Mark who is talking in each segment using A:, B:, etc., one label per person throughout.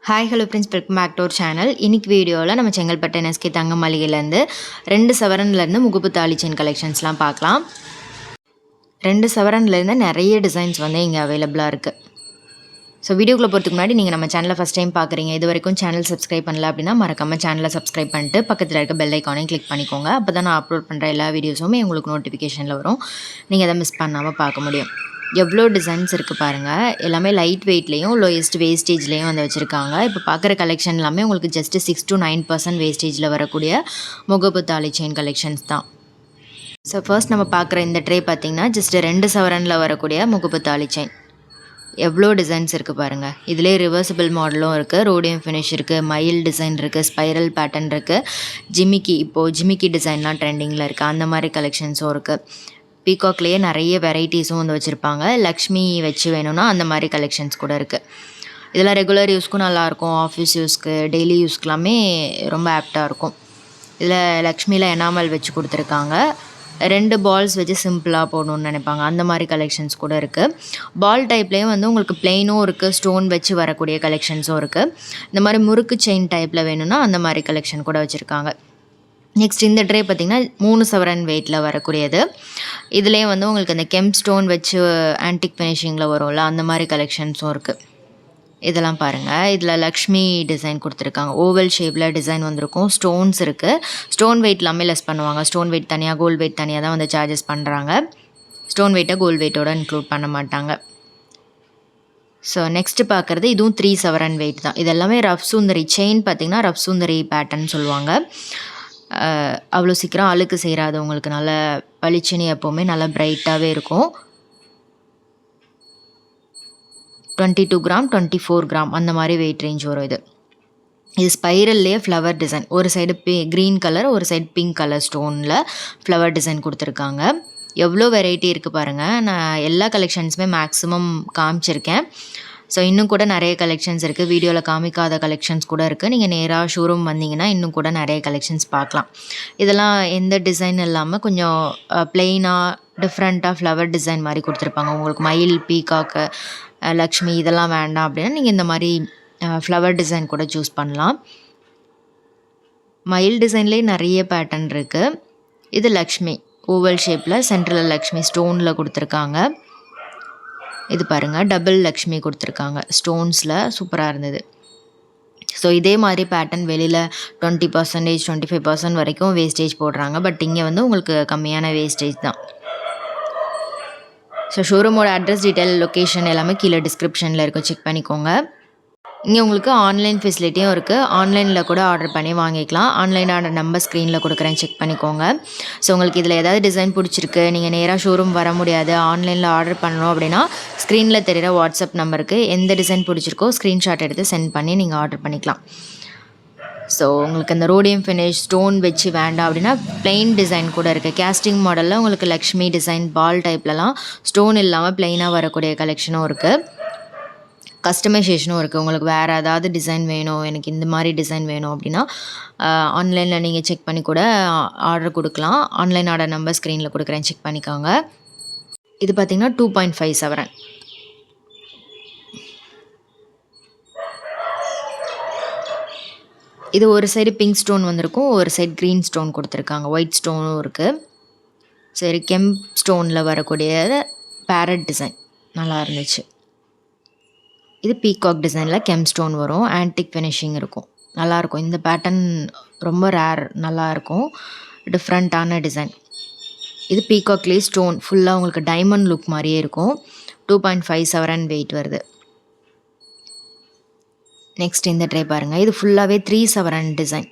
A: Hi hello friends, welcome back to our channel. இன்னைக்கு வீடியோவில் நம்ம செங்கல்பட்டு என்எஸ்கே தங்க மளிகையிலேருந்து 2 சவரன்லேருந்து முகுப்பு தாலி செயின் கலெக்ஷன்ஸ்லாம் பார்க்கலாம். 2 சவரன்லேருந்து நிறைய டிசைன்ஸ் வந்து இங்கே அவைலபிளாக இருக்குது. ஸோ வீடியோக்குள்ளே போகிறதுக்கு முன்னாடி நீங்கள் நம்ம சேனலை ஃபஸ்ட் டைம் பார்க்குறீங்க, இது வரைக்கும் சேனல் சப்ஸ்கிரைப் பண்ணல அப்படின்னா மறக்காமல் சேனலை சப்ஸ்கிரைப் பண்ணிட்டு பக்கத்தில் இருக்க பெல் ஐக்கானையும் கிளிக் பண்ணிக்கோங்க. அப்போ தான் நான் அப்லோட் பண்ணுற எல்லா வீடியோஸுமே உங்களுக்கு நோட்டிஃபிகேஷனில் வரும். நீங்கள் அதை மிஸ் பண்ணாமல் பார்க்க முடியும். எவ்வளோ டிசைன்ஸ் இருக்குது பாருங்கள். எல்லாமே லைட் வெயிட்லேயும் லோயஸ்ட் வேஸ்டேஜ்லேயும் வந்து வச்சுருக்காங்க. இப்போ பார்க்குற கலெக்ஷன் எல்லாமே உங்களுக்கு ஜஸ்ட்டு 6 to 9% வேஸ்டேஜில் வரக்கூடிய முகப்பு தாலி செயின் கலெக்ஷன்ஸ் தான். ஸோ ஃபர்ஸ்ட் நம்ம பார்க்குற இந்த ட்ரே பார்த்திங்கன்னா ஜஸ்ட்டு 2 சவரனில் வரக்கூடிய முகப்பு தாலி செயின். எவ்வளோ டிசைன்ஸ் இருக்குது பாருங்கள். இதிலே ரிவர்சிபிள் மாடலும் இருக்குது, ரோடியம் ஃபினிஷ் இருக்குது, மயில் டிசைன் இருக்குது, ஸ்பைரல் பேட்டர்ன் இருக்குது, ஜிமிக்கி டிசைன்லாம் ட்ரெண்டிங்கில் இருக்குது. அந்த மாதிரி கலெக்ஷன்ஸும் இருக்குது. பீகாக்லேயே நிறைய வெரைட்டிஸும் வந்து வச்சுருப்பாங்க. லக்ஷ்மி வச்சு வேணும்னா அந்த மாதிரி கலெக்ஷன்ஸ் கூட இருக்குது. இதெல்லாம் ரெகுலர் யூஸ்க்கும் நல்லாயிருக்கும், ஆஃபீஸ் யூஸ்க்கு, டெய்லி யூஸ்க்கெலாமே ரொம்ப ஆப்டாக இருக்கும். இதில் லக்ஷ்மியில் எனாமல் வச்சு கொடுத்துருக்காங்க. 2 பால்ஸ் வச்சு சிம்பிளாக போடணுன்னு நினைப்பாங்க, அந்த மாதிரி கலெக்ஷன்ஸ் கூட இருக்குது. பால் டைப்லேயும் வந்து உங்களுக்கு பிளெயினும் இருக்குது, ஸ்டோன் வச்சு வரக்கூடிய கலெக்ஷன்ஸும் இருக்குது. இந்த மாதிரி முறுக்கு செயின் டைப்பில் வேணும்னா அந்த மாதிரி கலெக்ஷன் கூட வச்சுருக்காங்க. நெக்ஸ்ட் இந்த ட்ரே பார்த்திங்கன்னா 3 சவரன் வெயிட்டில் வரக்கூடியது. இதுலேயே வந்து உங்களுக்கு அந்த கெம் ஸ்டோன் வச்சு ஆன்டிக் ஃபினிஷிங்கில் வரும்ல, அந்த மாதிரி கலெக்ஷன்ஸும் இருக்குது. இதெல்லாம் பாருங்கள். இதில் லக்ஷ்மி டிசைன் கொடுத்துருக்காங்க. ஓவல் ஷேப்பில் டிசைன் வந்திருக்கும். ஸ்டோன்ஸ் இருக்குது. ஸ்டோன் வெயிட் எல்லாமே லெஸ் பண்ணுவாங்க. ஸ்டோன் வெயிட் தனியாக, கோல்டு வெயிட் தனியாக தான் வந்து சார்ஜஸ் பண்ணுறாங்க. ஸ்டோன் வெயிட்டை கோல்டு வெயிட்டோட இன்க்ளூட் பண்ண மாட்டாங்க. ஸோ நெக்ஸ்ட்டு பார்க்குறது இதுவும் 3 சவரன் வெயிட் தான். இது எல்லாமே ரஃப் சுந்தரி செயின் பார்த்திங்கன்னா ரஃப் சுந்தரி பேட்டர்ன் சொல்லுவாங்க. அவ்வளோ சீக்கிரம் அழுக்கு செய்கிறாதவங்களுக்கு நல்ல பளிச்சுன்னு எப்போவுமே நல்லா பிரைட்டாகவே இருக்கும். 22 கிராம் 24 கிராம் அந்த மாதிரி வெயிட் ரேஞ்ச் வரும். இது ஸ்பைரல்லையே ஃப்ளவர் டிசைன், ஒரு சைடு க்ரீன் கலர், ஒரு சைடு பிங்க் கலர் ஸ்டோனில் ஃப்ளவர் டிசைன் கொடுத்துருக்காங்க. எவ்வளோ வெரைட்டி இருக்குது பாருங்கள். நான் எல்லா கலெக்ஷன்ஸுமே மேக்ஸிமம் காமிச்சிருக்கேன். ஸோ இன்னும் கூட நிறைய கலெக்ஷன்ஸ் இருக்குது. வீடியோவில் காமிக்காத கலெக்ஷன்ஸ் கூட இருக்குது. நீங்கள் நேராக ஷோரூம் வந்தீங்கன்னா இன்னும் கூட நிறைய கலெக்ஷன்ஸ் பார்க்கலாம். இதெல்லாம் எந்த டிசைன் இல்லாமல் கொஞ்சம் ப்ளெயினாக டிஃப்ரெண்ட்டாக ஃப்ளவர் டிசைன் மாதிரி கொடுத்துருப்பாங்க. உங்களுக்கு மயில், பீகாக்கு, லக்ஷ்மி இதெல்லாம் வேண்டாம் அப்படின்னா நீங்கள் இந்த மாதிரி ஃப்ளவர் டிசைன் கூட சூஸ் பண்ணலாம். மயில் டிசைன்லேயே நிறைய பேட்டர்ன் இருக்குது. இது லக்ஷ்மி ஓவல் ஷேப்பில் சென்ட்ரலில் லக்ஷ்மி ஸ்டோனில் கொடுத்துருக்காங்க. இது பாருங்கள், டபுள் லக்ஷ்மி கொடுத்துருக்காங்க ஸ்டோன்ஸில், சூப்பராக இருந்தது. ஸோ இதே மாதிரி பேட்டர்ன் வெளியில் 20%, 25% வரைக்கும் வேஸ்டேஜ் போடுறாங்க. பட் இங்கே வந்து உங்களுக்கு கம்மியான வேஸ்டேஜ் தான். ஸோ ஷோரூமோட அட்ரஸ், டீட்டெயில், லொக்கேஷன் எல்லாமே கீழே டிஸ்கிரிப்ஷனில் இருக்கும், செக் பண்ணிக்கோங்க. இங்கே உங்களுக்கு ஆன்லைன் ஃபெசிலிட்டியும் இருக்குது. ஆன்லைனில் கூட ஆர்டர் பண்ணி வாங்கிக்கலாம். ஆன்லைன் ஆர்டர் நம்பர் ஸ்க்ரீனில் கொடுக்குறேன், செக் பண்ணிக்கோங்க. ஸோ உங்களுக்கு இதில் ஏதாவது டிசைன் பிடிச்சிருக்கு, நீங்கள் நேராக ஷோரூம் வர முடியாது, ஆன்லைனில் ஆர்டர் பண்ணணும் அப்படின்னா ஸ்க்ரீனில் தெரிகிற வாட்ஸ்அப் நம்பருக்கு எந்த டிசைன் பிடிச்சிருக்கோ ஸ்க்ரீன்ஷாட் எடுத்து சென்ட் பண்ணி நீங்கள் ஆர்டர் பண்ணிக்கலாம். ஸோ உங்களுக்கு அந்த ரோடியம் ஃபினிஷ் ஸ்டோன் வச்சு வேண்டாம் அப்படின்னா ப்ளெயின் டிசைன் கூட இருக்குது. கேஸ்டிங் மாடலில் உங்களுக்கு லக்ஷ்மி டிசைன் பால் டைப்லலாம் ஸ்டோன் இல்லாமல் ப்ளெயினாக வரக்கூடிய கலெக்ஷனும் இருக்குது. கஸ்டமைசேஷனும் இருக்குது. உங்களுக்கு வேறு ஏதாவது டிசைன் வேணும், எனக்கு இந்த மாதிரி டிசைன் வேணும் அப்படின்னா ஆன்லைனில் நீங்கள் செக் பண்ணி கூட ஆர்டர் கொடுக்கலாம். ஆன்லைன் ஆர்டர் நம்பர் ஸ்க்ரீனில் கொடுக்குறேன், செக் பண்ணிக்கோங்க. இது பார்த்திங்கன்னா 2.5 சவரன். இது ஒரு சைடு பிங்க் ஸ்டோன் வந்திருக்கும், ஒரு சைடு க்ரீன் ஸ்டோன் கொடுத்துருக்காங்க. ஒயிட் ஸ்டோனும் இருக்குது. சரி, கெம் ஸ்டோனில் வரக்கூடிய பேரட் டிசைன் நல்லா இருந்துச்சு. இது பீகாக் டிசைனில் கெம் ஸ்டோன் வரும், ஆன்டிக் ஃபினிஷிங் இருக்கும், நல்லாயிருக்கும். இந்த பேட்டர்ன் ரொம்ப ரேர், நல்லாயிருக்கும், டிஃப்ரெண்ட்டான டிசைன். இது பீகாக்லேயே ஸ்டோன் ஃபுல்லாக உங்களுக்கு டைமண்ட் லுக் மாதிரியே இருக்கும். 2.5 சவரன் வெயிட் வருது. நெக்ஸ்ட் இந்த ட்ரை பாருங்கள். இது ஃபுல்லாகவே 3 சவரன் டிசைன்.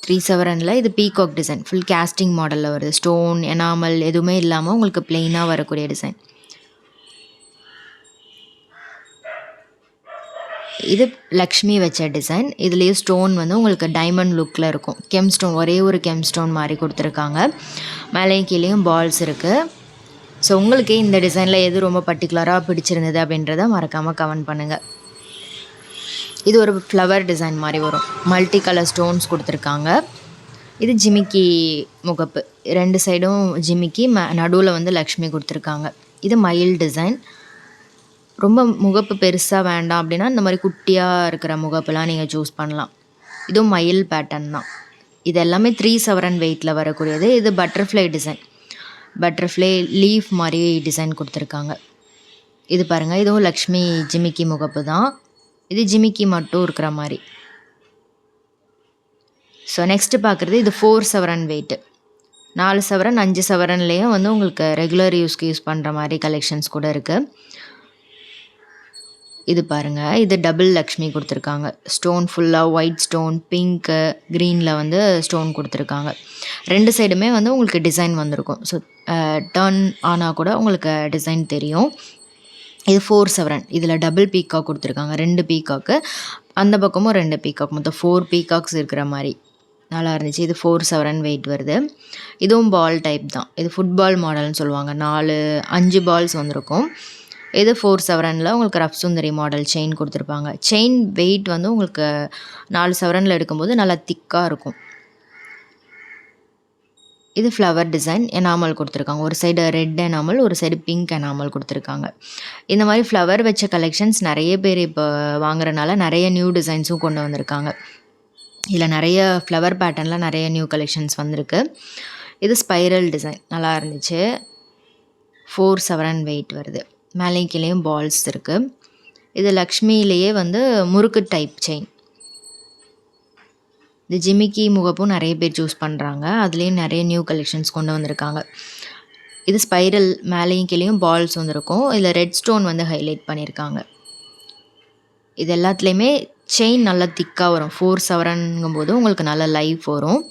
A: 3 சவரனில் இது பீகாக் டிசைன், ஃபுல் கேஸ்டிங் மாடலில் வருது. ஸ்டோன் எனாமல் எதுவுமே இல்லாமல் உங்களுக்கு ப்ளெயினாக வரக்கூடிய டிசைன். இது லக்ஷ்மி வச்ச டிசைன். இதுலேயே ஸ்டோன் வந்து உங்களுக்கு டைமண்ட் லுக்கில் இருக்கும். கெம் ஸ்டோன், ஒரே ஒரு கெம் ஸ்டோன் மாதிரி கொடுத்துருக்காங்க. மேலேயும் கீழேயும் பால்ஸ் இருக்குது. ஸோ உங்களுக்கு இந்த டிசைனில் எது ரொம்ப பர்டிகுலராக பிடிச்சிருந்தது அப்படின்றத மறக்காமல் கமெண்ட் பண்ணுங்கள். இது ஒரு ஃப்ளவர் டிசைன் மாதிரி வரும், மல்டி கலர் ஸ்டோன்ஸ் கொடுத்துருக்காங்க. இது ஜிமிக்கி முகப்பு, 2 சைடும் ஜிமிக்கி, நடுவில் வந்து லக்ஷ்மி கொடுத்துருக்காங்க. இது மயில் டிசைன். ரொம்ப முகப்பு பெருசாக வேண்டாம் அப்படின்னா இந்த மாதிரி குட்டியாக இருக்கிற முகப்புலாம் நீங்கள் சூஸ் பண்ணலாம். இதுவும் மயில் பேட்டர்ன் தான். இது எல்லாமே 3 சவரன் வெயிட்டில் வரக்கூடியது. இது பட்டர்ஃப்ளை டிசைன், பட்டர்ஃப்ளை லீஃப் மாதிரி டிசைன் கொடுத்துருக்காங்க. இது பாருங்கள், இதுவும் லக்ஷ்மி ஜிமிக்கி முகப்பு தான். இது ஜிமிக்கி மட்டும் இருக்கிற மாதிரி. ஸோ நெக்ஸ்ட்டு பார்க்குறது இது 4 சவரன் வெயிட்டு. 4 சவரன் 5 சவரன்லேயும் வந்து உங்களுக்கு ரெகுலர் யூஸ்க்கு யூஸ் பண்ணுற மாதிரி கலெக்ஷன்ஸ் கூட இருக்குது. இது பாருங்கள், இது டபுள் லக்ஷ்மி கொடுத்துருக்காங்க. ஸ்டோன் ஃபுல்லாக ஒயிட் ஸ்டோன், பிங்க்கு, க்ரீனில் வந்து ஸ்டோன் கொடுத்துருக்காங்க. 2 சைடுமே வந்து உங்களுக்கு டிசைன் வந்திருக்கும். ஸோ டர்ன் ஆனால் கூட உங்களுக்கு டிசைன் தெரியும். இது 4 சவரன். இதில் டபுள் பீகாக் கொடுத்துருக்காங்க. 2 பீகாக்கு, அந்த பக்கமும் 2 பீகாக், மொத்தம் 4 பீகாக்ஸ் இருக்கிற மாதிரி நல்லா இருந்துச்சு. இது 4 சவரன் வெயிட் வருது. இதுவும் பால் டைப் தான். இது ஃபுட்பால் மாடல்னு சொல்லுவாங்க. 5 பால்ஸ் வந்திருக்கும். இது 4 சவரனில் உங்களுக்கு ரஃப் சுந்தரி மாடல் செயின் கொடுத்துருப்பாங்க. செயின் வெயிட் வந்து உங்களுக்கு 4 சவரனில் எடுக்கும்போது நல்லா திக்காக இருக்கும். இது ஃப்ளவர் டிசைன் எனாமல் கொடுத்துருக்காங்க. ஒரு சைடு ரெட் எனாமல், ஒரு சைடு பிங்க் எனாமல் கொடுத்துருக்காங்க. இந்த மாதிரி ஃப்ளவர் வச்ச கலெக்ஷன்ஸ் நிறைய பேர் இப்போ வாங்குறதுனால நிறைய நியூ டிசைன்ஸும் கொண்டு வந்திருக்காங்க. இதில் நிறைய ஃப்ளவர் பேட்டர்னில் நிறைய நியூ கலெக்ஷன்ஸ் வந்திருக்கு. இது ஸ்பைரல் டிசைன் நல்லா இருந்துச்சு. 4 சவரன் வெயிட் வருது. மேலேயும் கீழேயும் பால்ஸ் இருக்குது. இது லக்ஷ்மியிலேயே வந்து முறுக்கு டைப் செயின். இந்த ஜிமிக்கி முகப்பும் நிறைய பேர் சூஸ் பண்ணுறாங்க. அதுலேயும் நிறைய நியூ கலெக்ஷன்ஸ் கொண்டு வந்திருக்காங்க. இது ஸ்பைரல், மேலேயும் கீழேயும் பால்ஸ் வந்துருக்கும். இதில் ரெட் ஸ்டோன் வந்து ஹைலைட் பண்ணியிருக்காங்க. இது எல்லாத்துலேயுமே செயின் நல்லா திக்காக வரும். 4 சவரன்ங்கும்போது உங்களுக்கு நல்ல லைஃப் வரும்.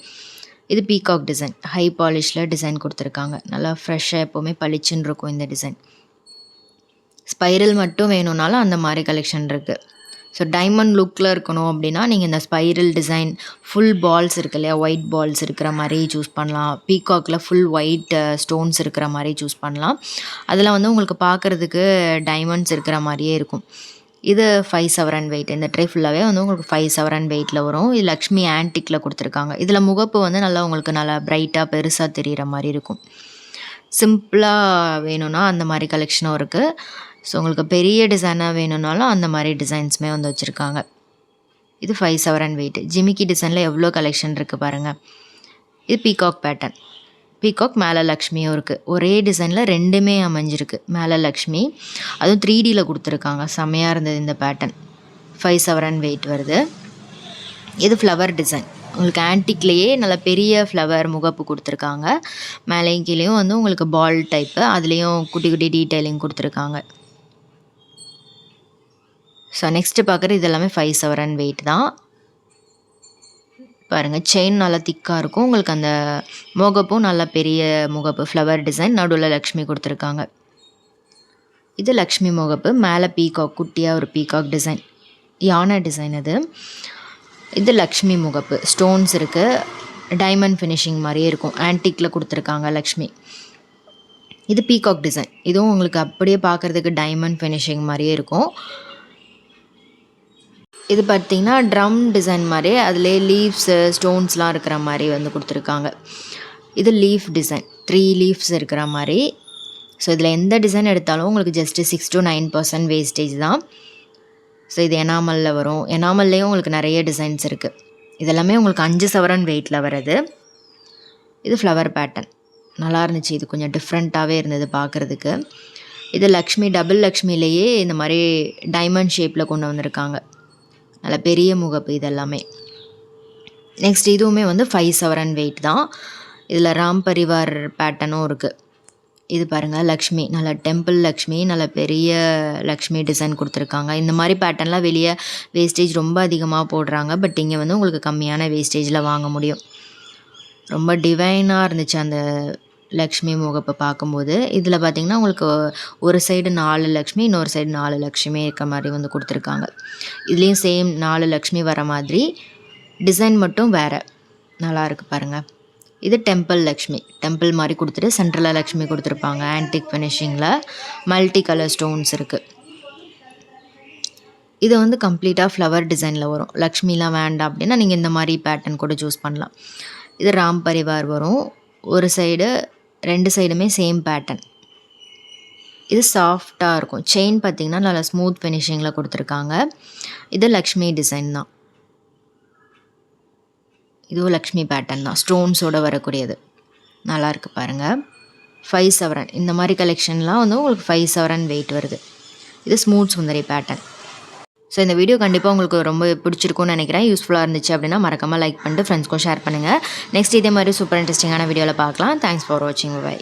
A: இது பீகாக் டிசைன், ஹை பாலிஷில் டிசைன் கொடுத்துருக்காங்க. நல்லா ஃப்ரெஷ்ஷாக எப்போவுமே பளிச்சுன்னு இருக்கும் இந்த டிசைன். ஸ்பைரல் மட்டும் வேணும்னாலும் அந்த மாதிரி கலெக்ஷன் இருக்குது. ஸோ டைமண்ட் லுக்கில் இருக்கணும் அப்படின்னா நீங்கள் இந்த ஸ்பைரல் டிசைன் ஃபுல் பால்ஸ் இருக்கு இல்லையா, ஒயிட் பால்ஸ் இருக்கிற மாதிரி சூஸ் பண்ணலாம். பீகாக்கில் ஃபுல் ஒயிட் ஸ்டோன்ஸ் இருக்கிற மாதிரி சூஸ் பண்ணலாம். அதில் வந்து உங்களுக்கு பார்க்குறதுக்கு டைமண்ட்ஸ் இருக்கிற மாதிரியே இருக்கும். இது 5 சவரன் வெயிட். இந்த ட்ரே ஃபுல்லாகவே வந்து உங்களுக்கு 5 சவரன் வெயிட்டில் வரும். இது லக்ஷ்மி ஆன்டிக்கில் கொடுத்துருக்காங்க. இதில் முகப்பு வந்து நல்லா உங்களுக்கு நல்லா ப்ரைட்டாக பெருசாக தெரிகிற மாதிரி இருக்கும். சிம்பிளாக வேணும்னா அந்த மாதிரி கலெக்ஷனும் இருக்குது. ஸோ உங்களுக்கு பெரிய டிசைனாக வேணும்னாலும் அந்த மாதிரி டிசைன்ஸுமே வந்து வச்சுருக்காங்க. இது 5 சவரன் வெயிட். ஜிமிக்கி டிசைனில் எவ்வளோ கலெக்ஷன் இருக்குது பாருங்கள். இது பீகாக் பேட்டர்ன். பீகாக் மேலே லக்ஷ்மியும் இருக்குது. ஒரே டிசைனில் 2மே அமைஞ்சிருக்கு. மேலே லக்ஷ்மி, அதுவும் 3Dயில் கொடுத்துருக்காங்க. செம்மையாக இருந்தது இந்த பேட்டர்ன். 5 சவரன் வெயிட் வருது. இது ஃப்ளவர் டிசைன். உங்களுக்கு ஆன்டிக்லேயே நல்ல பெரிய ஃப்ளவர் முகப்பு கொடுத்துருக்காங்க. மேலேயும் கீழேயும் வந்து உங்களுக்கு பால் டைப்பு, அதுலேயும் குட்டி குட்டி டீட்டெயிலிங் கொடுத்துருக்காங்க. ஸோ நெக்ஸ்ட்டு பார்க்குறது இது எல்லாமே 5 சவரன் வெயிட் தான். பாருங்கள், செயின் நல்லா திக்காக இருக்கும். உங்களுக்கு அந்த முகப்பும் நல்ல பெரிய முகப்பு, ஃப்ளவர் டிசைன், நடுவில் லக்ஷ்மி கொடுத்துருக்காங்க. இது லக்ஷ்மி முகப்பு, மேலே பீகாக், குட்டியாக ஒரு பீகாக் டிசைன், யானை டிசைன் அது. இது லக்ஷ்மி முகப்பு, ஸ்டோன்ஸ் இருக்குது, டைமண்ட் ஃபினிஷிங் மாதிரியே இருக்கும். ஆன்டிக்கில் கொடுத்துருக்காங்க லக்ஷ்மி. இது பீகாக் டிசைன். இதுவும் உங்களுக்கு அப்படியே பார்க்குறதுக்கு டைமண்ட் ஃபினிஷிங் மாதிரியே இருக்கும். இது பார்த்திங்கன்னா ட்ரம் டிசைன் மாதிரி, அதிலே லீவ்ஸு ஸ்டோன்ஸ்லாம் இருக்கிற மாதிரி வந்து கொடுத்துருக்காங்க. இது லீஃப் டிசைன், 3 லீவ்ஸ் இருக்கிற மாதிரி. ஸோ இதில் எந்த டிசைன் எடுத்தாலும் உங்களுக்கு ஜஸ்ட்டு 6 to 9% வேஸ்டேஜ் தான். ஸோ இது எனாமலில் வரும். எனாமல்லையும் உங்களுக்கு நிறைய டிசைன்ஸ் இருக்குது. இதெல்லாமே உங்களுக்கு 5 சவரன் வெயிட்டில் வருது. இது ஃப்ளவர் பேட்டர்ன் நல்லா இருந்துச்சு. இது கொஞ்சம் டிஃப்ரெண்ட்டாகவே இருந்தது பார்க்குறதுக்கு. இது லக்ஷ்மி, டபுள் லக்ஷ்மிலேயே இந்த மாதிரி டைமண்ட் ஷேப்பில் கொண்டு வந்திருக்காங்க. நல்ல பெரிய முகப்பு இதெல்லாமே. நெக்ஸ்ட் இதுவுமே வந்து 5 சவரன் வெயிட் தான். இதில் ராம் பரிவார் பேட்டர்னும் இருக்குது. இது பாருங்கள், லக்ஷ்மி, நல்ல டெம்பிள் லக்ஷ்மி, நல்ல பெரிய லக்ஷ்மி டிசைன் கொடுத்துருக்காங்க. இந்த மாதிரி பேட்டர்ன்லாம் வெளியே வேஸ்டேஜ் ரொம்ப அதிகமாக போடுறாங்க. பட் இங்கே வந்து உங்களுக்கு கம்மியான வேஸ்டேஜில் வாங்க முடியும். ரொம்ப டிவைனாக இருந்துச்சு அந்த லக்ஷ்மி முகப்பை பார்க்கும்போது. இதில் பார்த்திங்கன்னா உங்களுக்கு ஒரு சைடு 4 லக்ஷ்மி, இன்னொரு சைடு 4 லக்ஷ்மி இருக்க மாதிரி வந்து கொடுத்துருக்காங்க. இதுலேயும் சேம் 4 லக்ஷ்மி வர மாதிரி, டிசைன் மட்டும் வேறு. நல்லா இருக்குது பாருங்கள். இது டெம்பிள் லக்ஷ்மி, டெம்பிள் மாதிரி கொடுத்துட்டு சென்ட்ரலில் லக்ஷ்மி கொடுத்துருப்பாங்க. ஆன்டிக் ஃபினிஷிங்கில் மல்டி கலர் ஸ்டோன்ஸ் இருக்குது. இது வந்து கம்ப்ளீட்டாக ஃப்ளவர் டிசைனில் வரும். லக்ஷ்மிலாம் வேண்டாம் அப்படின்னா நீங்கள் இந்த மாதிரி பேட்டர்ன் கூட சூஸ் பண்ணலாம். இது ராம் பரிவார் வரும். ஒரு சைடு 2 சைடுமே சேம் பேட்டர்ன். இது சாஃப்டாக இருக்கும். செயின் பார்த்திங்கன்னா நல்லா ஸ்மூத் ஃபினிஷிங்கில் கொடுத்துருக்காங்க. இது லக்ஷ்மி டிசைன் தான். இதுவும் லக்ஷ்மி பேட்டர்ன் தான். ஸ்டோன்ஸோடு வரக்கூடியது. நல்லாயிருக்கு பாருங்கள். 5 சவரன் இந்த மாதிரி கலெக்ஷன்லாம் வந்து உங்களுக்கு 5 சவரன் வெயிட் வருது. இது ஸ்மூத் சுந்தரி பேட்டர்ன். ஸோ இந்த வீடியோ கண்டிப்பாக உங்களுக்கு ரொம்ப பிடிச்சிருக்கும்னு நினைக்கிறேன். யூஸ்ஃபுல்லாக இருந்துச்சு அப்படின்னா மறக்காமல் லைக் பண்ணிட்டு ஃப்ரெண்ட்ஸ்க்கும் ஷேர் பண்ணுங்கள். நெக்ஸ்ட் இதே மாதிரி சூப்பர் இன்ட்ரெஸ்டிங்கான வீடியோவில் பார்க்கலாம். தேங்க்ஸ் ஃபார் வாட்சிங். பை.